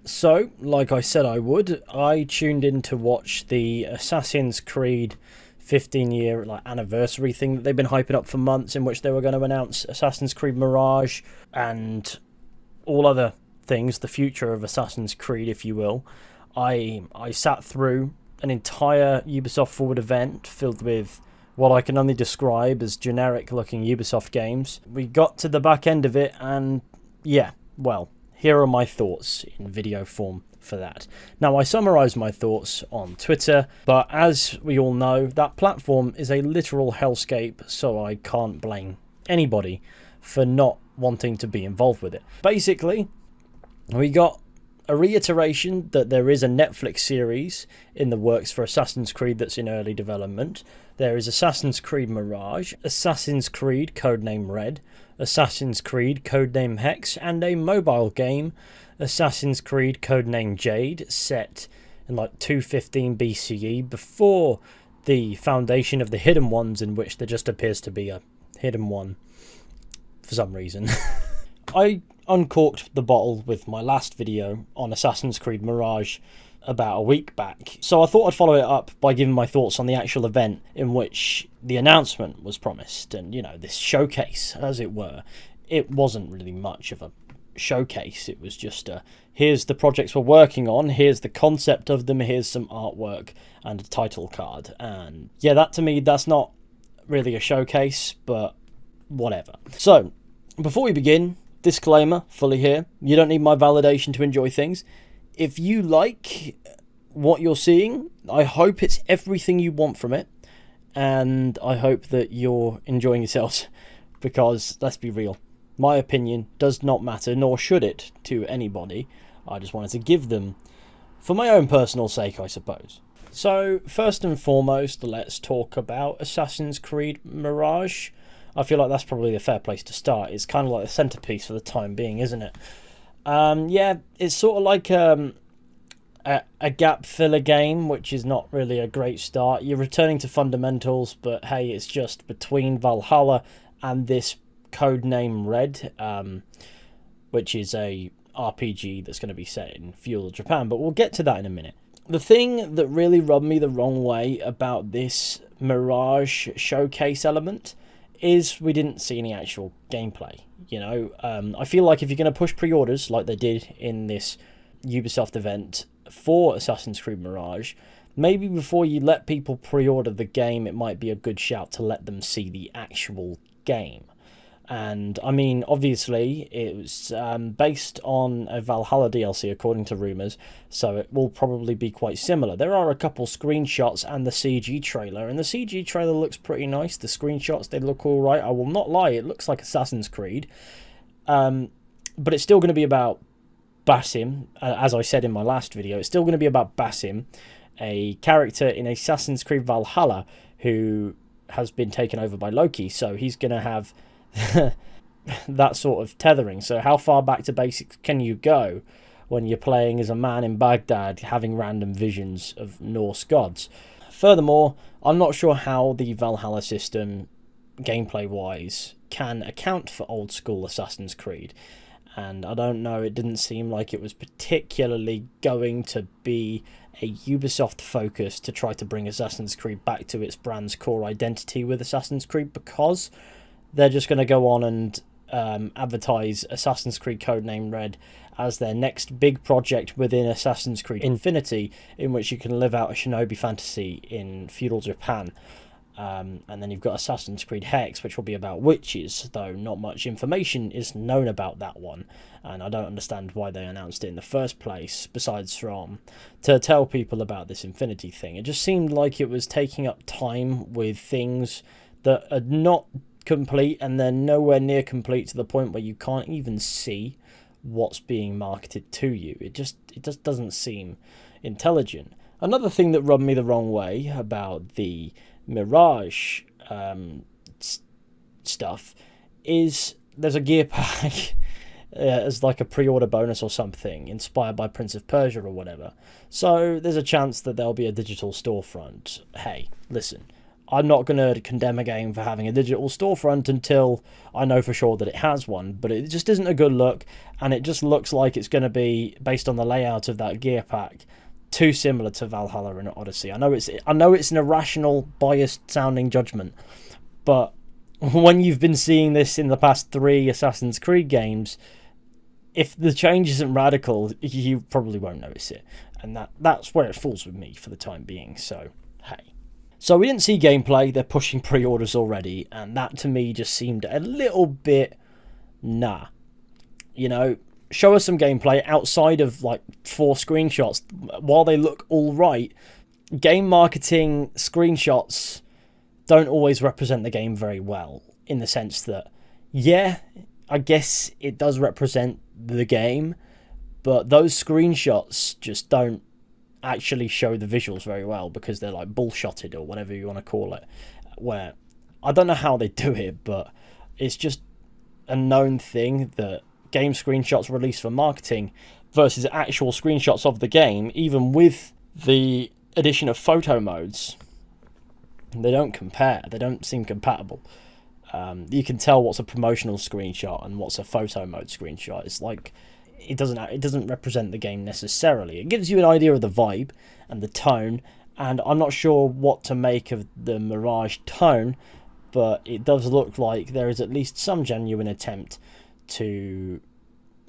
So, like I said I would, I tuned in to watch the Assassin's Creed 15-year anniversary thing that they've been hyping up for months, in which they were going to announce Assassin's Creed Mirage and all other things, the future of Assassin's Creed, if you will. I sat through an entire Ubisoft Forward event filled with what I can only describe as generic-looking Ubisoft games. We got to the back end of it, and yeah, well, here are my thoughts in video form for that. Now, I summarised my thoughts on Twitter, but as we all know, that platform is a literal hellscape, so I can't blame anybody for not wanting to be involved with it. Basically, we got a reiteration that there is a Netflix series in the works for Assassin's Creed that's in early development. There is Assassin's Creed Mirage, Assassin's Creed codename Red, Assassin's Creed codename Hex, and a mobile game, Assassin's Creed codename Jade, set in 215 BCE, before the foundation of the Hidden Ones, in which there just appears to be a hidden one for some reason. I uncorked the bottle with my last video on Assassin's Creed Mirage about a week back, so I thought I'd follow it up by giving my thoughts on the actual event in which the announcement was promised, and this showcase, as it were. It wasn't really much of a showcase, it was just here's the projects we're working on, here's the concept of them, here's some artwork and a title card. And yeah, that to me, that's not really a showcase, but whatever. So before we begin, disclaimer fully here, you don't need my validation to enjoy things. If you like what you're seeing, I hope it's everything you want from it, and I hope that you're enjoying yourselves, because let's be real, my opinion does not matter, nor should it, to anybody. I just wanted to give them for my own personal sake, I suppose. So first and foremost, let's talk about Assassin's Creed Mirage. I feel like that's probably the fair place to start. It's kind of like the centerpiece for the time being, isn't it? Yeah, it's sort of like a gap filler game, which is not really a great start. You're returning to fundamentals, but hey, it's just between Valhalla and this codename Red, which is a RPG that's going to be set in feudal Japan, but we'll get to that in a minute. The thing that really rubbed me the wrong way about this Mirage showcase element is we didn't see any actual gameplay. I feel like if you're going to push pre-orders like they did in this Ubisoft event for Assassin's Creed Mirage, maybe before you let people pre-order the game, it might be a good shout to let them see the actual game. And I mean, obviously, it was based on a Valhalla DLC, according to rumours, so it will probably be quite similar. There are a couple screenshots and the CG trailer, and the CG trailer looks pretty nice. The screenshots, they look alright. I will not lie, it looks like Assassin's Creed. But it's still going to be about Basim, as I said in my last video. It's still going to be about Basim, a character in Assassin's Creed Valhalla who has been taken over by Loki, so he's going to have that sort of tethering. So how far back to basics can you go when you're playing as a man in Baghdad having random visions of Norse gods? Furthermore, I'm not sure how the Valhalla system, gameplay wise, can account for old school Assassin's Creed, and I don't know, it didn't seem like it was particularly going to be a Ubisoft focus to try to bring Assassin's Creed back to its brand's core identity with Assassin's Creed, because they're just going to go on and advertise Assassin's Creed codename Red as their next big project within Assassin's Creed Infinity, in which you can live out a shinobi fantasy in feudal Japan. And then you've got Assassin's Creed Hex, which will be about witches, though not much information is known about that one, and I don't understand why they announced it in the first place, besides from to tell people about this Infinity thing. It just seemed like it was taking up time with things that are not complete, and they're nowhere near complete to the point where you can't even see what's being marketed to you. It just doesn't seem intelligent. Another thing that rubbed me the wrong way about the Mirage stuff is there's a gear pack as like a pre-order bonus or something, inspired by Prince of Persia or whatever. So there's a chance that there'll be a digital storefront. Hey, listen, I'm not going to condemn a game for having a digital storefront until I know for sure that it has one, but it just isn't a good look, and it just looks like it's going to be, based on the layout of that gear pack, too similar to Valhalla and Odyssey. I know it's an irrational, biased sounding judgment, but when you've been seeing this in the past 3 Assassin's Creed games, if the change isn't radical, you probably won't notice it, and that's where it falls with me for the time being. So hey. So we didn't see gameplay, they're pushing pre-orders already, and that to me just seemed a little bit nah. You know, show us some gameplay outside of like 4 screenshots. While they look alright, game marketing screenshots don't always represent the game very well, in the sense that, yeah, I guess it does represent the game, but those screenshots just don't actually show the visuals very well, because they're like bullshotted, or whatever you want to call it, where I don't know how they do it, but it's just a known thing that game screenshots released for marketing versus actual screenshots of the game, even with the addition of photo modes, they don't compare. They don't seem compatible. You can tell what's a promotional screenshot and what's a photo mode screenshot. It's like it doesn't represent the game necessarily. It gives you an idea of the vibe and the tone, and I'm not sure what to make of the Mirage tone, but it does look like there is at least some genuine attempt to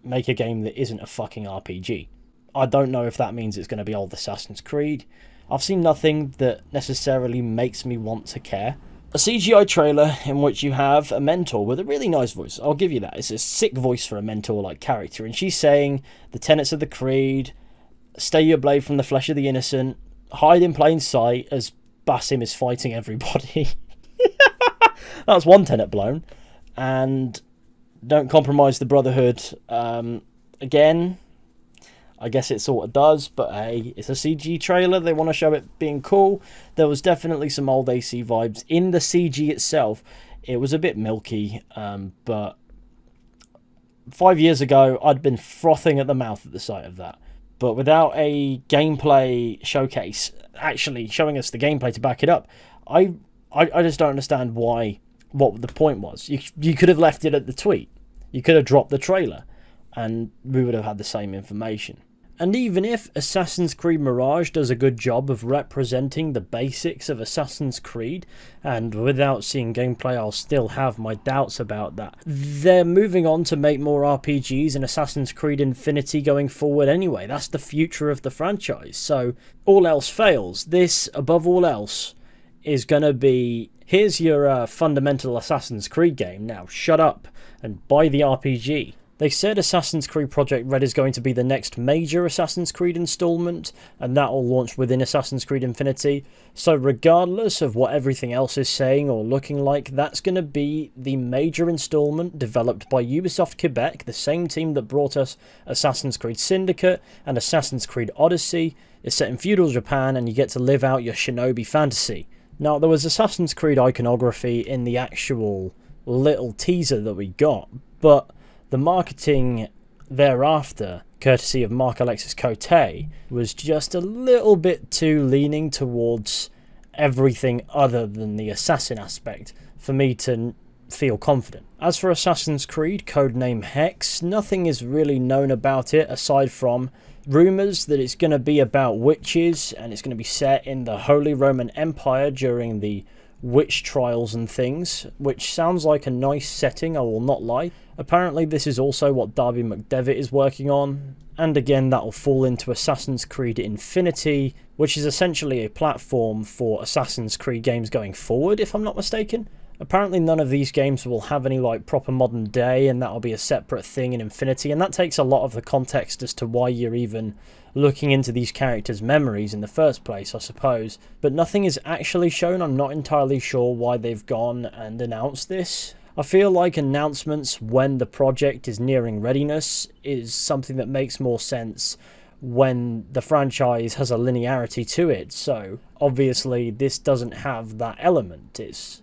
make a game that isn't a fucking RPG. I don't know if that means it's going to be old Assassin's Creed. I've seen nothing that necessarily makes me want to care. A CGI trailer in which you have a mentor with a really nice voice. I'll give you that. It's a sick voice for a mentor-like character. And she's saying the tenets of the creed, stay your blade from the flesh of the innocent, hide in plain sight as Basim is fighting everybody. That's one tenet blown. And don't compromise the Brotherhood. Again, I guess it sort of does, but hey, it's a CG trailer. They want to show it being cool. There was definitely some old AC vibes in the CG itself. It was a bit milky, but 5 years ago, I'd been frothing at the mouth at the sight of that. But without a gameplay showcase, actually showing us the gameplay to back it up, I just don't understand what the point was. You could have left it at the tweet. You could have dropped the trailer, and we would have had the same information. And even if Assassin's Creed Mirage does a good job of representing the basics of Assassin's Creed, and without seeing gameplay I'll still have my doubts about that, they're moving on to make more RPGs in Assassin's Creed Infinity going forward anyway. That's the future of the franchise. So all else fails, this, above all else, is going to be, here's your fundamental Assassin's Creed game, now shut up and buy the RPG. They said Assassin's Creed Project Red is going to be the next major Assassin's Creed installment, and that will launch within Assassin's Creed Infinity. So regardless of what everything else is saying or looking like, that's going to be the major installment developed by Ubisoft Quebec, the same team that brought us Assassin's Creed Syndicate and Assassin's Creed Odyssey. It's set in feudal Japan, and you get to live out your shinobi fantasy. Now, there was Assassin's Creed iconography in the actual little teaser that we got, but the marketing thereafter, courtesy of Mark Alexis Cote, was just a little bit too leaning towards everything other than the assassin aspect for me to feel confident. As for Assassin's Creed, codename Hex, nothing is really known about it aside from rumours that it's going to be about witches and it's going to be set in the Holy Roman Empire during the witch trials and things, which sounds like a nice setting, I will not lie. Apparently this is also what Darby McDevitt is working on, and again that will fall into Assassin's Creed Infinity, which is essentially a platform for Assassin's Creed games going forward, if I'm not mistaken. Apparently none of these games will have any like proper modern day, and that'll be a separate thing in Infinity, and that takes a lot of the context as to why you're even looking into these characters' memories in the first place, I suppose. But nothing is actually shown. I'm not entirely sure why they've gone and announced this. I feel like announcements when the project is nearing readiness is something that makes more sense when the franchise has a linearity to it. So obviously this doesn't have that element. It's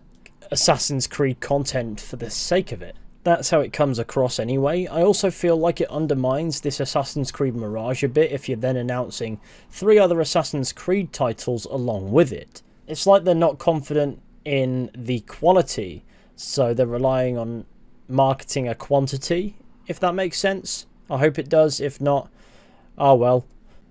Assassin's Creed content for the sake of it. That's how it comes across anyway. I also feel like it undermines this Assassin's Creed Mirage a bit if you're then announcing 3 other Assassin's Creed titles along with it. It's like they're not confident in the quality. So they're relying on marketing a quantity, if that makes sense. I hope it does. If not, oh well.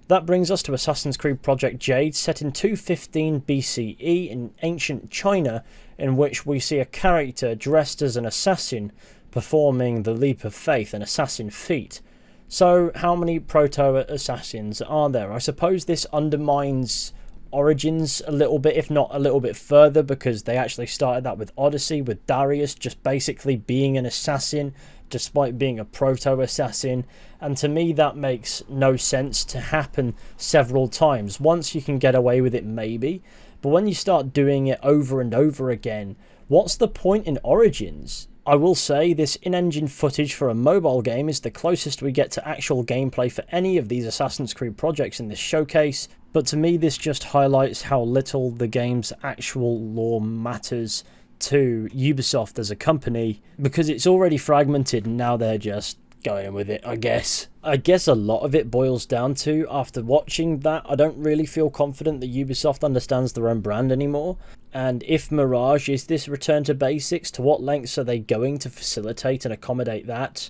That brings us to Assassin's Creed Project Jade, set in 215 BCE in ancient China, in which we see a character dressed as an assassin performing the leap of faith, an assassin feat. So how many proto-assassins are there? I suppose this undermines Origins a little bit, if not a little bit further, because they actually started that with Odyssey, with Darius just basically being an assassin despite being a proto-assassin, and to me that makes no sense to happen several times. Once you can get away with it maybe, but when you start doing it over and over again, what's the point in Origins? I will say this in-engine footage for a mobile game is the closest we get to actual gameplay for any of these Assassin's Creed projects in this showcase, but to me this just highlights how little the game's actual lore matters to Ubisoft as a company, because it's already fragmented and now they're just going with it, I guess. I guess a lot of it boils down to, after watching that, I don't really feel confident that Ubisoft understands their own brand anymore. And if Mirage is this return to basics, to what lengths are they going to facilitate and accommodate that?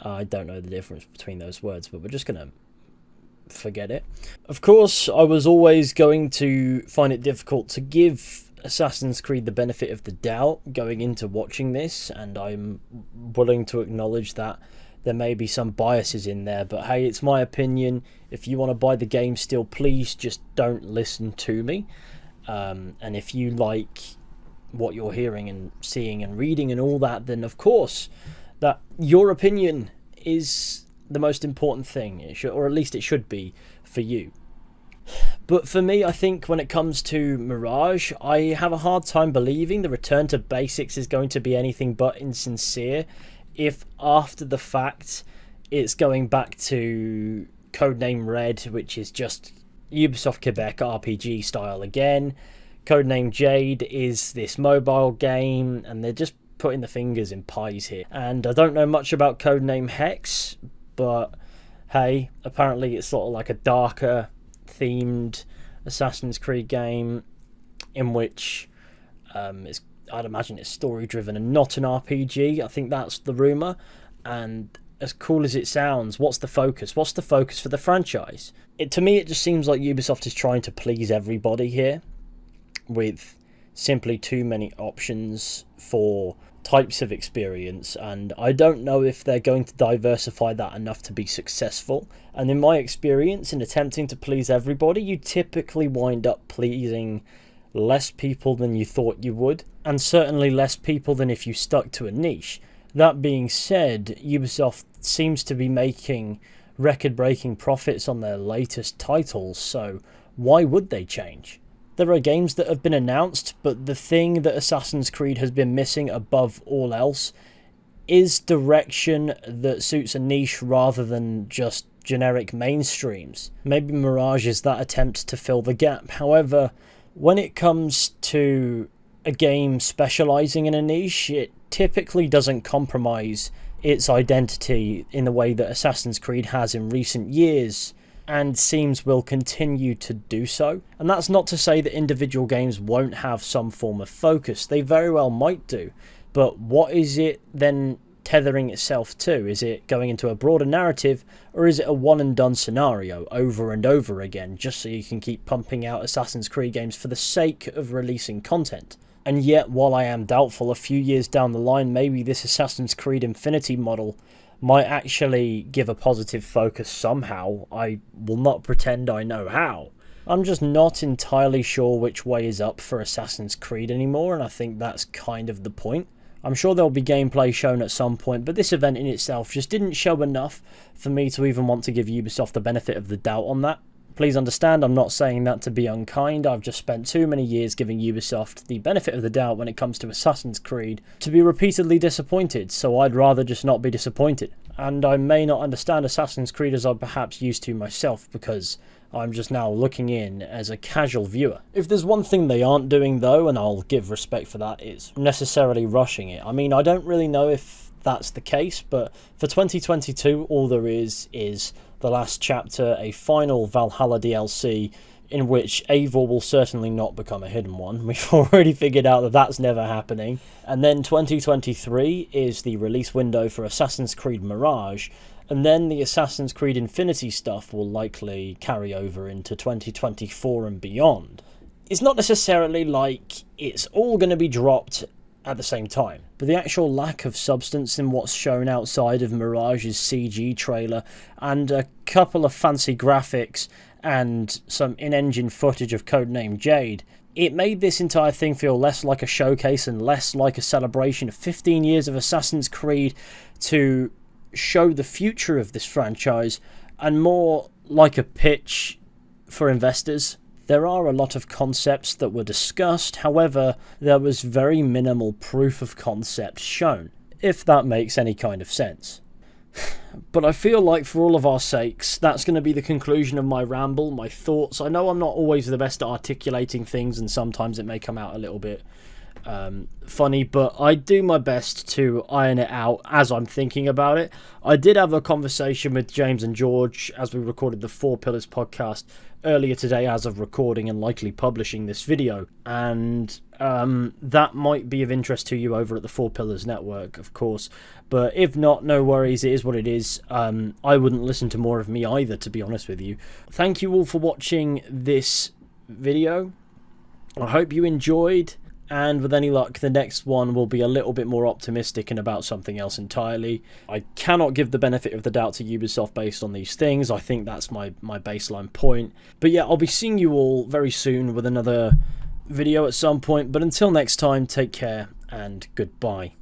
I don't know the difference between those words, but we're just going to forget it. Of course, I was always going to find it difficult to give Assassin's Creed the benefit of the doubt going into watching this, and I'm willing to acknowledge that there may be some biases in there, but hey, it's my opinion. If you want to buy the game still, please just don't listen to me. And if you like what you're hearing and seeing and reading and all that, then of course that your opinion is the most important thing. It should, or at least it should be for you. But for me, I think when it comes to Mirage, I have a hard time believing the return to basics is going to be anything but insincere if after the fact it's going back to Codename Red, which is just Ubisoft Quebec RPG style again. Codename Jade is this mobile game, and they're just putting the fingers in pies here. And I don't know much about Codename Hex, but hey, apparently it's sort of like a darker themed Assassin's Creed game in which I'd imagine it's story driven and not an RPG. I think that's the rumour. And as cool as it sounds, what's the focus? What's the focus for the franchise? To me, it just seems like Ubisoft is trying to please everybody here with simply too many options for types of experience, and I don't know if they're going to diversify that enough to be successful. And in my experience, in attempting to please everybody, you typically wind up pleasing less people than you thought you would, and certainly less people than if you stuck to a niche. That being said, Ubisoft seems to be making record-breaking profits on their latest titles, so why would they change? There are games that have been announced, but the thing that Assassin's Creed has been missing above all else is direction that suits a niche rather than just generic mainstreams. Maybe Mirage is that attempt to fill the gap. However, when it comes to a game specialising in a niche, it typically doesn't compromise its identity in the way that Assassin's Creed has in recent years, and seems will continue to do so. And that's not to say that individual games won't have some form of focus. They very well might do. But what is it then tethering itself to? Is it going into a broader narrative, or is it a one and done scenario over and over again, just so you can keep pumping out Assassin's Creed games for the sake of releasing content? And yet, while I am doubtful a few years down the line, maybe this Assassin's Creed Infinity model might actually give a positive focus somehow. I will not pretend I know how. I'm just not entirely sure which way is up for Assassin's Creed anymore, and I think that's kind of the point. I'm sure there'll be gameplay shown at some point, but this event in itself just didn't show enough for me to even want to give Ubisoft the benefit of the doubt on that. Please understand, I'm not saying that to be unkind. I've just spent too many years giving Ubisoft the benefit of the doubt when it comes to Assassin's Creed to be repeatedly disappointed, so I'd rather just not be disappointed. And I may not understand Assassin's Creed as I perhaps used to myself, because I'm just now looking in as a casual viewer. If there's one thing they aren't doing though, and I'll give respect for that, it's necessarily rushing it. I mean, I don't really know if that's the case, but for 2022 all there is the last chapter, a final Valhalla DLC, in which Eivor will certainly not become a hidden one. We've already figured out that that's never happening. And then 2023 is the release window for Assassin's Creed Mirage, and then the Assassin's Creed Infinity stuff will likely carry over into 2024 and beyond. It's not necessarily like it's all going to be dropped at the same time, but the actual lack of substance in what's shown outside of Mirage's CG trailer and a couple of fancy graphics and some in-engine footage of Codename Jade, it made this entire thing feel less like a showcase and less like a celebration of 15 years of Assassin's Creed to show the future of this franchise, and more like a pitch for investors. There are a lot of concepts that were discussed, however, there was very minimal proof of concept shown, if that makes any kind of sense. But I feel like for all of our sakes, that's going to be the conclusion of my ramble, my thoughts. I know I'm not always the best at articulating things, and sometimes it may come out a little bit funny, but I do my best to iron it out as I'm thinking about it. I did have a conversation with James and George as we recorded the Four Pillars podcast earlier today as of recording and likely publishing this video, and that might be of interest to you over at the Four Pillars Network, of course, but if not, no worries, it is what it is. I wouldn't listen to more of me either, to be honest with you. Thank you all for watching this video. I hope you enjoyed, and with any luck, the next one will be a little bit more optimistic and about something else entirely. I cannot give the benefit of the doubt to Ubisoft based on these things. I think that's my baseline point. But yeah, I'll be seeing you all very soon with another video at some point. But until next time, take care and goodbye.